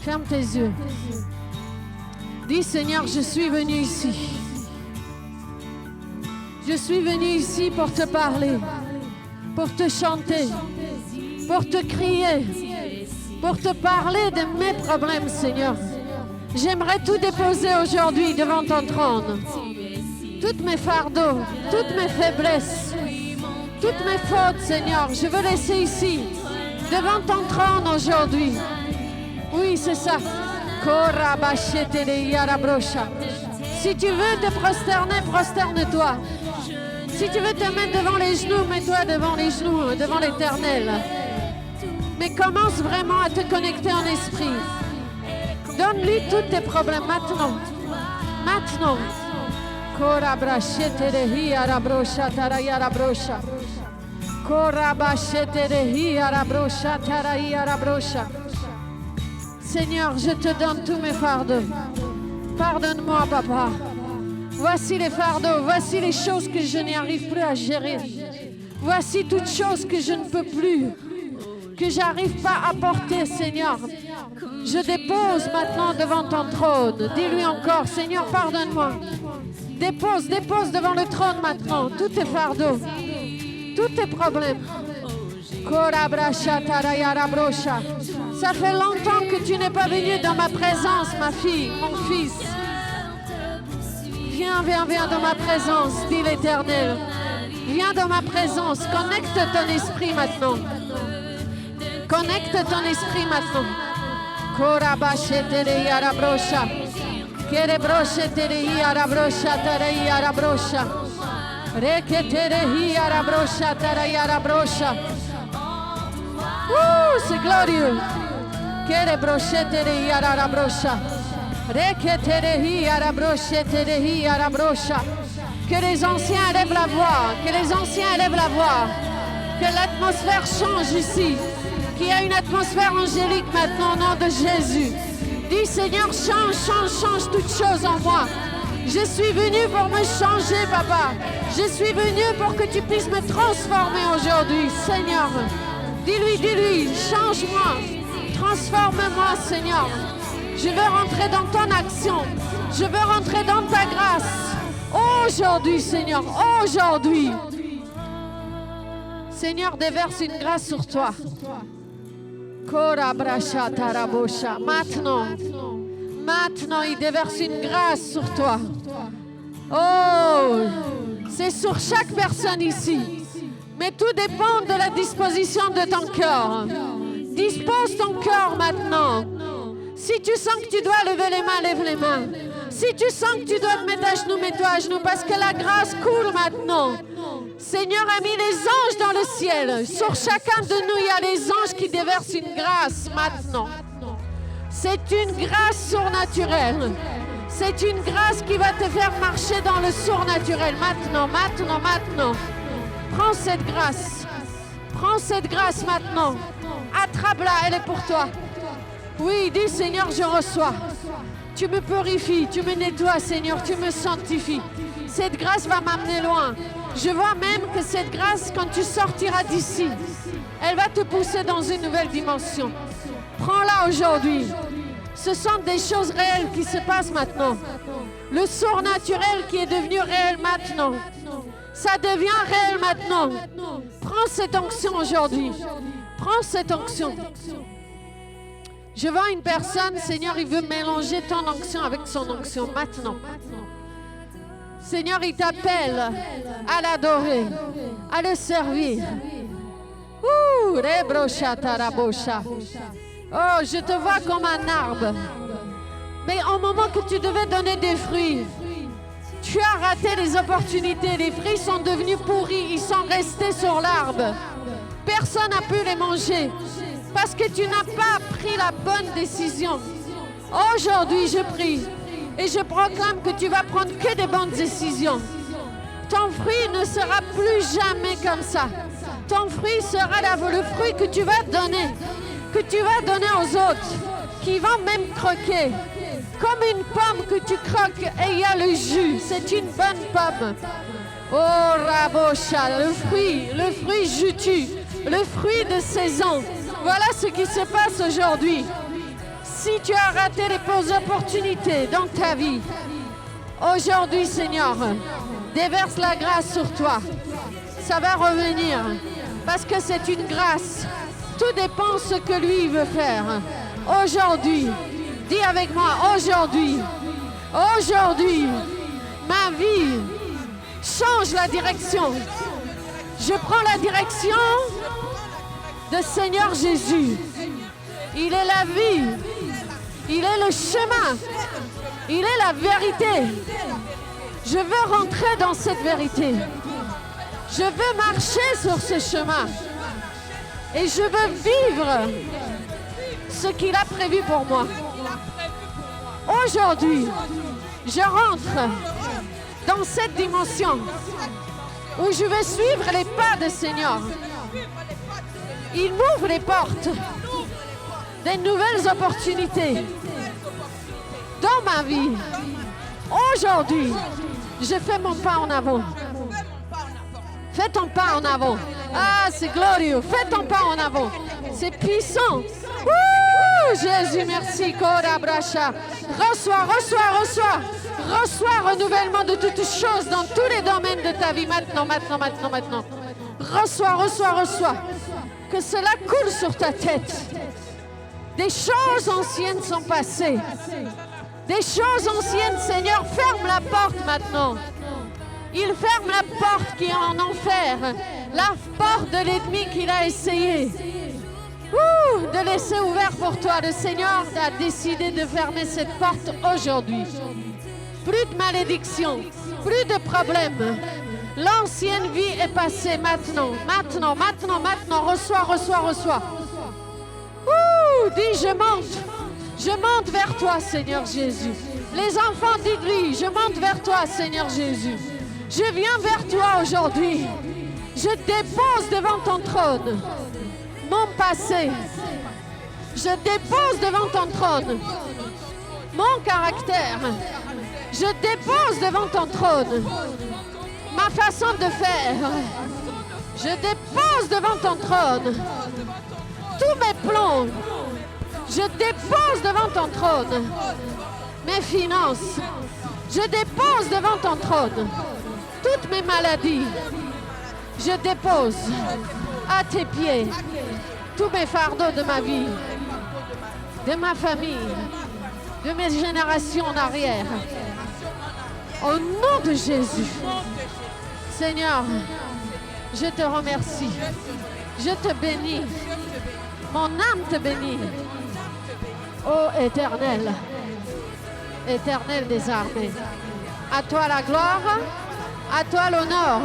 Ferme tes yeux. Dis Seigneur, je suis venu ici. Je suis venu ici pour te parler, pour te chanter, pour te crier, pour te parler de mes problèmes, Seigneur. J'aimerais tout déposer aujourd'hui devant ton trône. Toutes mes fardeaux, toutes mes faiblesses, toutes mes fautes, Seigneur, je veux laisser ici, devant ton trône aujourd'hui. Oui, c'est ça. Si tu veux te prosterner, prosterne-toi. Si tu veux te mettre devant les genoux, mets-toi devant les genoux, devant l'Éternel. Mais commence vraiment à te connecter en esprit. Donne-lui tous tes problèmes maintenant. Maintenant. Seigneur, je te donne tous mes fardeaux. Pardonne-moi, Papa. Voici les fardeaux, voici les choses que je n'y arrive plus à gérer. Voici toutes choses que je ne peux plus, que j'arrive pas à porter, Seigneur. Je dépose maintenant devant ton trône. Dis-lui encore, Seigneur, pardonne-moi. Dépose devant le trône maintenant tous tes fardeaux, tous tes problèmes. Ça fait longtemps que tu n'es pas venu dans ma présence, ma fille, mon fils. Viens dans ma présence, dit l'Éternel. Viens dans ma présence, connecte ton esprit maintenant. Connecte ton esprit maintenant. C'est glorieux. Que les anciens élèvent la voix, que les anciens élèvent la voix, que l'atmosphère change ici, qu'il y a une atmosphère angélique maintenant au nom de Jésus. Dis Seigneur, change toutes choses en moi. Je suis venu pour me changer, Papa. Je suis venu pour que tu puisses me transformer aujourd'hui, Seigneur. Dis-lui, change-moi, transforme-moi, Seigneur. Je veux rentrer dans ton action. Je veux rentrer dans ta grâce. Aujourd'hui, Seigneur, aujourd'hui. Seigneur, déverse une grâce sur toi. Maintenant, il déverse une grâce sur toi. Oh, c'est sur chaque personne ici. Mais tout dépend de la disposition de ton cœur. Dispose ton cœur maintenant. Si tu sens que tu dois lever les mains, lève les mains. Si tu sens que tu dois te mettre à genoux, mets-toi à genoux parce que la grâce coule maintenant. Seigneur a mis les anges dans le ciel. Sur chacun de nous, il y a les anges qui déversent une grâce maintenant. C'est une grâce surnaturelle. C'est une grâce qui va te faire marcher dans le surnaturel. Maintenant. Prends cette grâce. Prends cette grâce maintenant. Attrape-la, elle est pour toi. Oui, dis Seigneur, je reçois. Tu me purifies, tu me nettoies, Seigneur, tu me sanctifies. Cette grâce va m'amener loin. Je vois même que cette grâce, quand tu sortiras d'ici, elle va te pousser dans une nouvelle dimension. Prends-la aujourd'hui. Ce sont des choses réelles qui se passent maintenant. Le surnaturel qui est devenu réel maintenant. Ça devient réel maintenant. Prends cette onction aujourd'hui. Prends cette onction. Je vois une personne, Seigneur, il veut mélanger ton onction avec son onction maintenant. Seigneur, il t'appelle à l'adorer, à le servir. Oh, je te vois comme un arbre. Mais au moment que tu devais donner des fruits, tu as raté les opportunités. Les fruits sont devenus pourris, ils sont restés sur l'arbre. Personne n'a pu les manger parce que tu n'as pas pris la bonne décision. Aujourd'hui, je prie et je proclame que tu vas prendre que des bonnes décisions. Ton fruit ne sera plus jamais comme ça. Ton fruit sera le fruit que tu vas donner aux autres, qui vont même croquer. Comme une pomme que tu croques et il y a le jus. C'est une bonne pomme. Oh, Rabocha, le fruit juteux, le fruit de saison. Voilà ce qui se passe aujourd'hui. Si tu as raté les opportunités dans ta vie, aujourd'hui, Seigneur, déverse la grâce sur toi. Ça va revenir parce que c'est une grâce. Tout dépend de ce que lui veut faire. Aujourd'hui, dis avec moi, aujourd'hui, ma vie change la direction. Je prends la direction de Seigneur Jésus. Il est la vie, il est le chemin, il est la vérité. Je veux rentrer dans cette vérité. Je veux marcher sur ce chemin. Et je veux vivre ce qu'il a prévu pour moi. Aujourd'hui, je rentre dans cette dimension où je vais suivre les pas de Seigneur. Il m'ouvre les portes des nouvelles opportunités dans ma vie. Aujourd'hui, je fais mon pas en avant. Fais ton pas en avant. Ah, c'est glorieux. Fais ton pas en avant. C'est puissant. Ouh, Jésus, merci. Reçois. Reçois renouvellement de toutes choses dans tous les domaines de ta vie. Maintenant. Reçois. Que cela coule sur ta tête. Des choses anciennes sont passées. Des choses anciennes, Seigneur, ferme la porte maintenant. Il ferme la porte qui est en enfer, la porte de l'ennemi qu'il a essayé de laisser ouvert pour toi. Le Seigneur a décidé de fermer cette porte aujourd'hui. Plus de malédiction, plus de problèmes. L'ancienne vie est passée maintenant. Reçois. Dis, je monte vers toi, Seigneur Jésus. Les enfants, dites-lui, je monte vers toi, Seigneur Jésus. Je viens vers toi aujourd'hui. Je dépose devant ton trône mon passé. Je dépose devant ton trône mon caractère. Je dépose devant ton trône ma façon de faire. Je dépose devant ton trône tous mes plans. Je dépose devant ton trône mes finances. Je dépose devant ton trône toutes mes maladies. Je dépose à tes pieds tous mes fardeaux de ma vie, de ma famille, de mes générations en arrière. Au nom de Jésus, Seigneur, je te remercie. Je te bénis. Mon âme te bénit. Ô Éternel, Éternel des armées, à toi la gloire, à toi l'honneur.